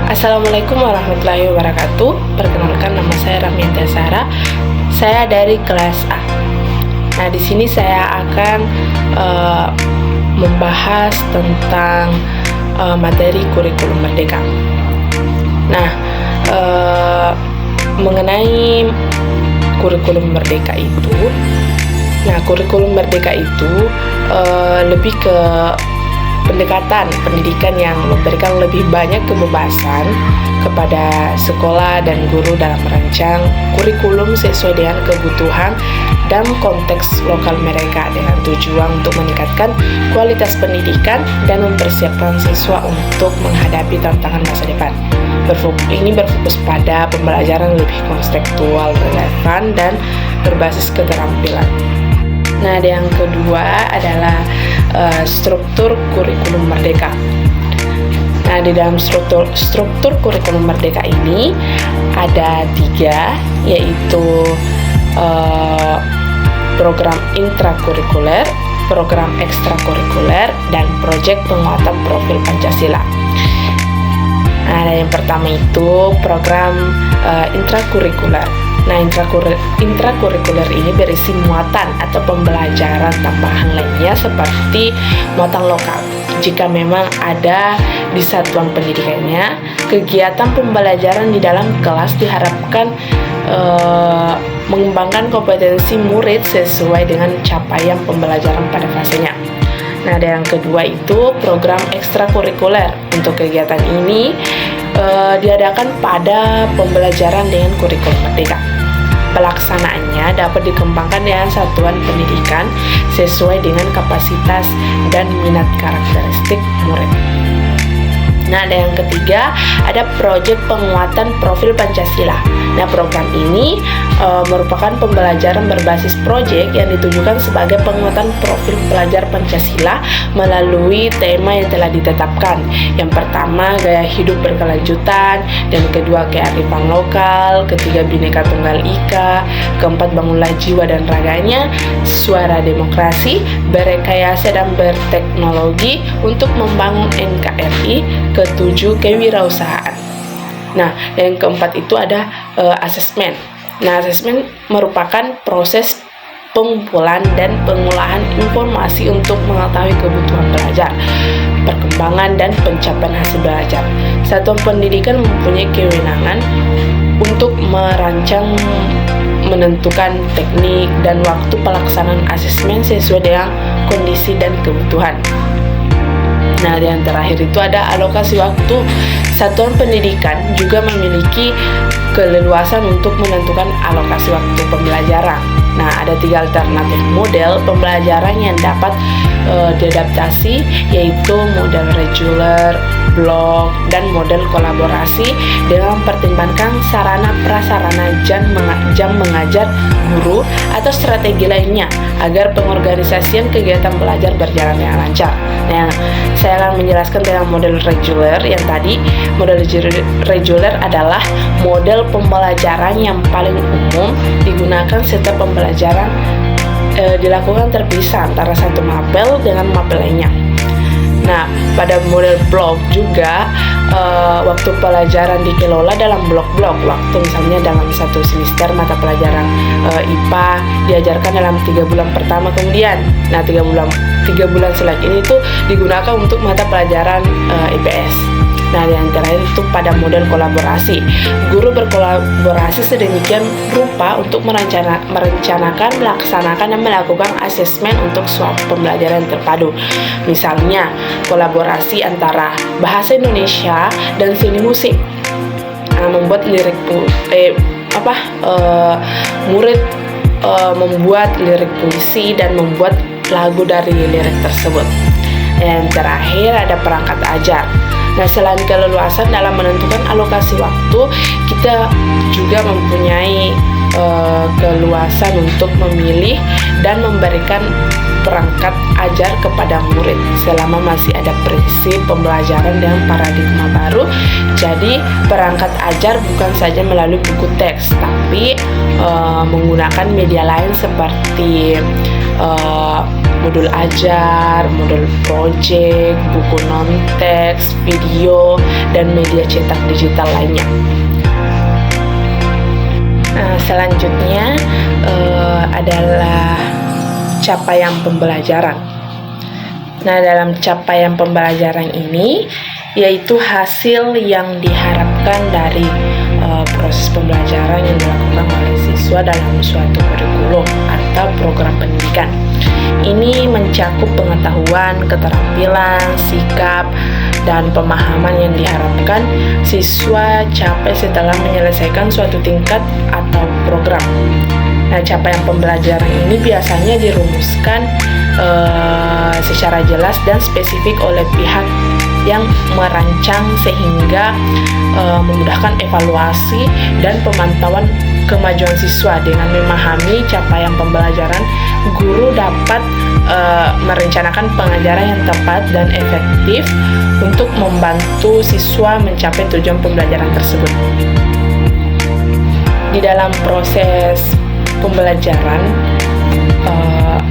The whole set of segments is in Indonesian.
Assalamualaikum warahmatullahi wabarakatuh. Perkenalkan, nama saya Ramianti Sara. Saya dari kelas A. Nah, di sini saya akan membahas tentang materi kurikulum merdeka. Nah, mengenai kurikulum merdeka itu, kurikulum merdeka itu lebih ke pendekatan pendidikan yang memberikan lebih banyak kebebasan kepada sekolah dan guru dalam merancang kurikulum sesuai dengan kebutuhan dan konteks lokal mereka, dengan tujuan untuk meningkatkan kualitas pendidikan dan mempersiapkan siswa untuk menghadapi tantangan masa depan. Ini berfokus pada pembelajaran lebih konseptual, relevan, dan berbasis keterampilan. Nah, yang kedua adalah struktur kurikulum merdeka. Nah, di dalam struktur kurikulum merdeka ini ada 3, yaitu program intrakurikuler, program ekstrakurikuler, dan proyek penguatan profil Pancasila. Nah, yang pertama itu program intrakurikuler. Nah, intrakurikuler ini berisi muatan atau pembelajaran tambahan lainnya seperti muatan lokal. Jika memang ada di satuan pendidikannya, kegiatan pembelajaran di dalam kelas diharapkan mengembangkan kompetensi murid sesuai dengan capaian pembelajaran pada fasenya. Nah, ada yang kedua itu program ekstrakurikuler. Untuk kegiatan ini diadakan pada pembelajaran dengan kurikulum merdeka. Pelaksanaannya dapat dikembangkan dengan satuan pendidikan sesuai dengan kapasitas dan minat karakteristik murid. Nah, ada yang ketiga, ada proyek penguatan profil Pancasila. Nah, program ini merupakan pembelajaran berbasis proyek yang ditujukan sebagai penguatan profil pelajar Pancasila melalui tema yang telah ditetapkan. Yang pertama, gaya hidup berkelanjutan, dan kedua, kearifan lokal, ketiga, Bhinneka Tunggal Ika, keempat, bangunlah jiwa dan raganya, suara demokrasi, berekayasa dan berteknologi untuk membangun NKRI, ketujuh, kewirausahaan. Nah, yang keempat itu ada asesmen. Nah, asesmen merupakan proses pengumpulan dan pengolahan informasi untuk mengetahui kebutuhan belajar, perkembangan, dan pencapaian hasil belajar. Satuan pendidikan mempunyai kewenangan untuk merancang, menentukan teknik dan waktu pelaksanaan asesmen sesuai dengan kondisi dan kebutuhan. Nah, yang terakhir itu ada alokasi waktu. Satuan pendidikan juga memiliki keleluasan untuk menentukan alokasi waktu pembelajaran. Nah, ada 3 alternatif model pembelajaran yang dapat diadaptasi, yaitu model reguler, blok, dan model kolaborasi dengan mempertimbangkan sarana prasarana jam mengajar guru atau strategi lainnya agar pengorganisasian kegiatan belajar berjalan dengan lancar. Nah, saya akan menjelaskan tentang model reguler yang tadi. Model reguler adalah model pembelajaran yang paling umum digunakan setelah pembelajaran dilakukan terpisah antara satu mapel dengan mapel lainnya. Nah, pada model blok juga waktu pelajaran dikelola dalam blok-blok waktu. Misalnya dalam satu semester mata pelajaran IPA diajarkan dalam 3 bulan pertama, kemudian 3 bulan selanjutnya ini tuh digunakan untuk mata pelajaran IPS. Nah, yang terakhir itu pada model kolaborasi. Guru berkolaborasi sedemikian rupa untuk merencanakan, melaksanakan, dan melakukan asesmen untuk suatu pembelajaran terpadu. Misalnya, kolaborasi antara bahasa Indonesia dan seni musik. Membuat lirik murid membuat lirik puisi dan membuat lagu dari lirik tersebut. Yang terakhir ada perangkat ajar. Nah, selain keleluasan dalam menentukan alokasi waktu, kita juga mempunyai keleluasan untuk memilih dan memberikan perangkat ajar kepada murid selama masih ada prinsip pembelajaran dengan paradigma baru. Jadi, perangkat ajar bukan saja melalui buku teks, tapi menggunakan media lain seperti modul ajar, modul project, buku non-teks, video, dan media cetak digital lainnya. Nah, selanjutnya adalah capaian pembelajaran. Nah, dalam capaian pembelajaran ini yaitu hasil yang diharapkan dari proses pembelajaran yang dilakukan oleh siswa dalam suatu kurikulum atau program pendidikan. Ini mencakup pengetahuan, keterampilan, sikap, dan pemahaman yang diharapkan siswa capai setelah menyelesaikan suatu tingkat atau program. Nah, capaian pembelajaran ini biasanya dirumuskan secara jelas dan spesifik oleh pihak yang merancang sehingga memudahkan evaluasi dan pemantauan kemajuan siswa. Dengan memahami capaian pembelajaran, guru dapat merencanakan pengajaran yang tepat dan efektif untuk membantu siswa mencapai tujuan pembelajaran tersebut. Di dalam proses pembelajaran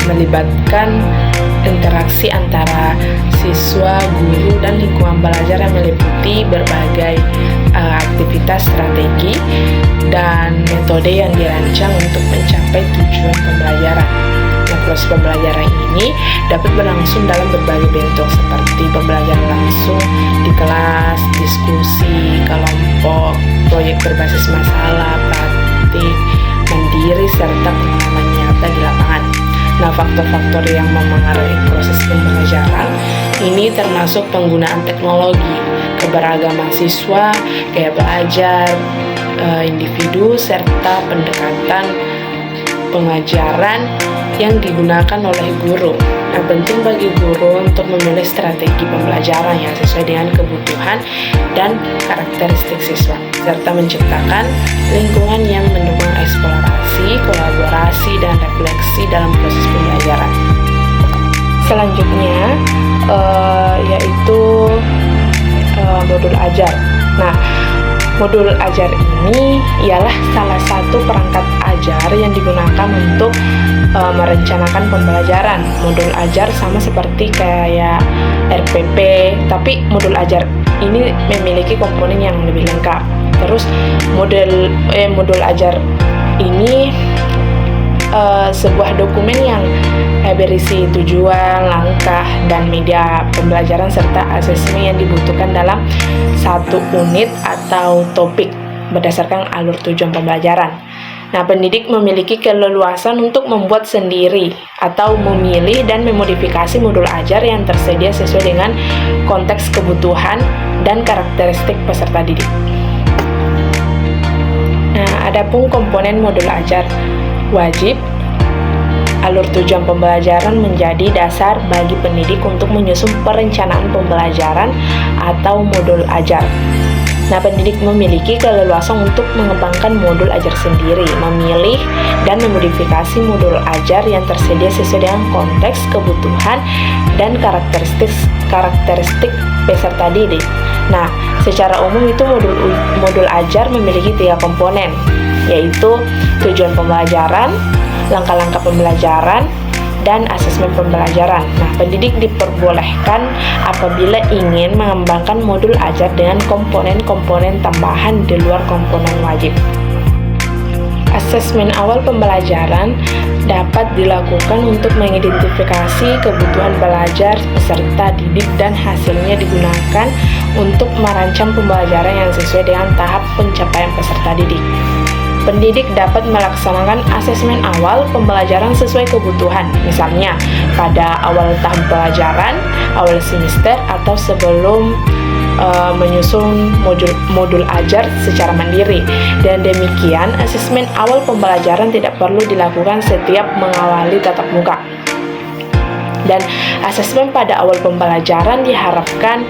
melibatkan interaksi antara siswa, guru, dan lingkungan belajar yang meliputi berbagai aktivitas, strategi, dan metode yang dirancang untuk mencapai tujuan pembelajaran. Nah, proses pembelajaran ini dapat berlangsung dalam berbagai bentuk seperti pembelajaran langsung di kelas, diskusi, kelompok, proyek berbasis masalah, praktik, mandiri, serta pengalaman nyata di lapangan. Nah, faktor-faktor yang memengaruhi proses pembelajaran ini termasuk penggunaan teknologi, keberagaman siswa, gaya belajar individu, serta pendekatan pengajaran yang digunakan oleh guru. Nah, penting bagi guru untuk memilih strategi pembelajaran yang sesuai dengan kebutuhan dan karakteristik siswa, serta menciptakan lingkungan yang mendukung eksplorasi, kolaborasi, dan refleksi dalam proses pembelajaran. Selanjutnya yaitu modul ajar. Nah, modul ajar ini ialah salah satu perangkat ajar yang digunakan untuk merencanakan pembelajaran. Modul ajar sama seperti kayak RPP, tapi modul ajar ini memiliki komponen yang lebih lengkap. Terus modul ajar ini sebuah dokumen yang berisi tujuan, langkah, dan media pembelajaran serta asesmen yang dibutuhkan dalam satu unit atau topik berdasarkan alur tujuan pembelajaran. Nah, pendidik memiliki keleluasan untuk membuat sendiri atau memilih dan memodifikasi modul ajar yang tersedia sesuai dengan konteks kebutuhan dan karakteristik peserta didik. Nah, adapun komponen modul ajar wajib, alur tujuan pembelajaran menjadi dasar bagi pendidik untuk menyusun perencanaan pembelajaran atau modul ajar. Nah, pendidik memiliki keleluasan untuk mengembangkan modul ajar sendiri, memilih dan memodifikasi modul ajar yang tersedia sesuai dengan konteks, kebutuhan, dan karakteristik peserta didik. Nah, secara umum itu modul ajar memiliki 3 komponen, yaitu tujuan pembelajaran, langkah-langkah pembelajaran, dan asesmen pembelajaran. Nah, pendidik diperbolehkan apabila ingin mengembangkan modul ajar dengan komponen-komponen tambahan di luar komponen wajib. Asesmen awal pembelajaran dapat dilakukan untuk mengidentifikasi kebutuhan belajar peserta didik dan hasilnya digunakan untuk merancang pembelajaran yang sesuai dengan tahap pencapaian peserta didik. Pendidik dapat melaksanakan asesmen awal pembelajaran sesuai kebutuhan, misalnya pada awal tahun pelajaran, awal semester, atau sebelum menyusun modul ajar secara mandiri. Dan demikian, asesmen awal pembelajaran tidak perlu dilakukan setiap mengawali tatap muka. Dan asesmen pada awal pembelajaran diharapkan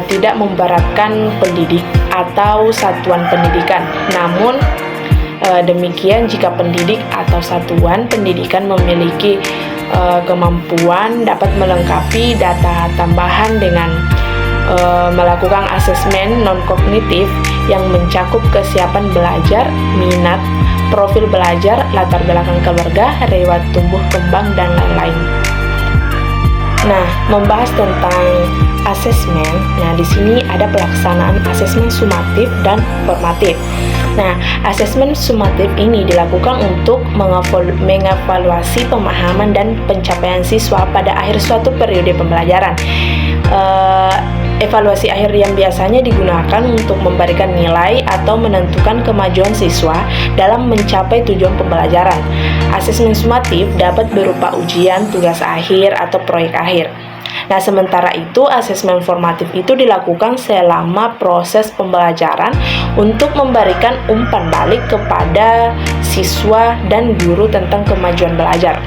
tidak memberatkan pendidik atau satuan pendidikan. Namun, demikian jika pendidik atau satuan pendidikan memiliki kemampuan dapat melengkapi data tambahan dengan melakukan asesmen non-kognitif yang mencakup kesiapan belajar, minat, profil belajar, latar belakang keluarga, riwayat tumbuh kembang, dan lain-lain. Nah, membahas tentang asesmen. Nah, di sini ada pelaksanaan asesmen sumatif dan formatif. Nah, asesmen sumatif ini dilakukan untuk mengevaluasi pemahaman dan pencapaian siswa pada akhir suatu periode pembelajaran. Evaluasi akhir yang biasanya digunakan untuk memberikan nilai atau menentukan kemajuan siswa dalam mencapai tujuan pembelajaran. Asesmen sumatif dapat berupa ujian, tugas akhir, atau proyek akhir. Nah, sementara itu asesmen formatif itu dilakukan selama proses pembelajaran untuk memberikan umpan balik kepada siswa dan guru tentang kemajuan belajar.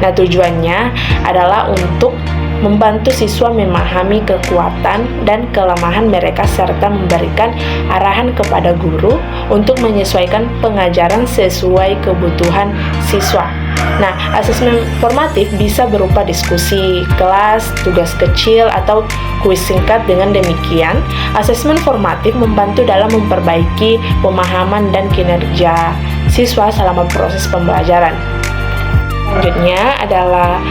Nah, tujuannya adalah untuk membantu siswa memahami kekuatan dan kelemahan mereka serta memberikan arahan kepada guru untuk menyesuaikan pengajaran sesuai kebutuhan siswa. Nah, asesmen formatif bisa berupa diskusi kelas, tugas kecil, atau kuis singkat. Dengan demikian, asesmen formatif membantu dalam memperbaiki pemahaman dan kinerja siswa selama proses pembelajaran. Selanjutnya adalah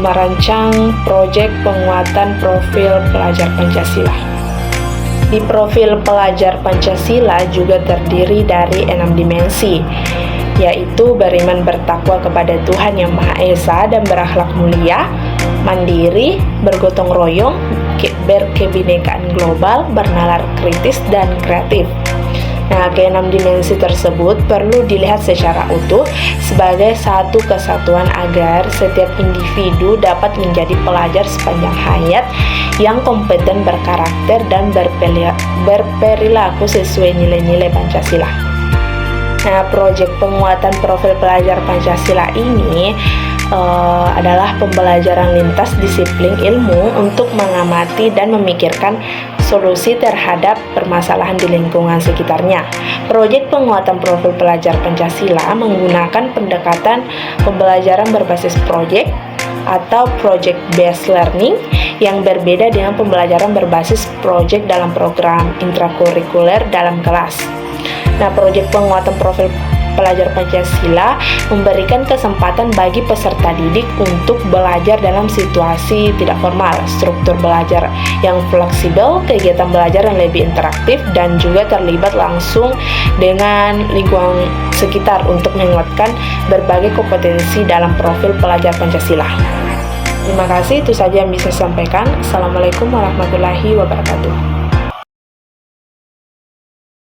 merancang proyek penguatan profil pelajar Pancasila. Di profil pelajar Pancasila juga terdiri dari 6 dimensi, yaitu beriman bertakwa kepada Tuhan Yang Maha Esa dan berakhlak mulia, mandiri, bergotong royong, berkebinekaan global, bernalar kritis, dan kreatif. Nah, keenam dimensi tersebut perlu dilihat secara utuh sebagai satu kesatuan agar setiap individu dapat menjadi pelajar sepanjang hayat yang kompeten, berkarakter, dan berperilaku sesuai nilai-nilai Pancasila. Nah, proyek penguatan profil pelajar Pancasila ini adalah pembelajaran lintas disiplin ilmu untuk mengamati dan memikirkan solusi terhadap permasalahan di lingkungan sekitarnya. Proyek penguatan profil pelajar Pancasila menggunakan pendekatan pembelajaran berbasis proyek atau project based learning yang berbeda dengan pembelajaran berbasis proyek dalam program intrakurikuler dalam kelas. Nah, proyek penguatan profil pelajar Pancasila memberikan kesempatan bagi peserta didik untuk belajar dalam situasi tidak formal, struktur belajar yang fleksibel, kegiatan belajar yang lebih interaktif, dan juga terlibat langsung dengan lingkungan sekitar untuk menguatkan berbagai kompetensi dalam profil pelajar Pancasila. Terima kasih, itu saja yang bisa saya sampaikan. Assalamualaikum warahmatullahi wabarakatuh.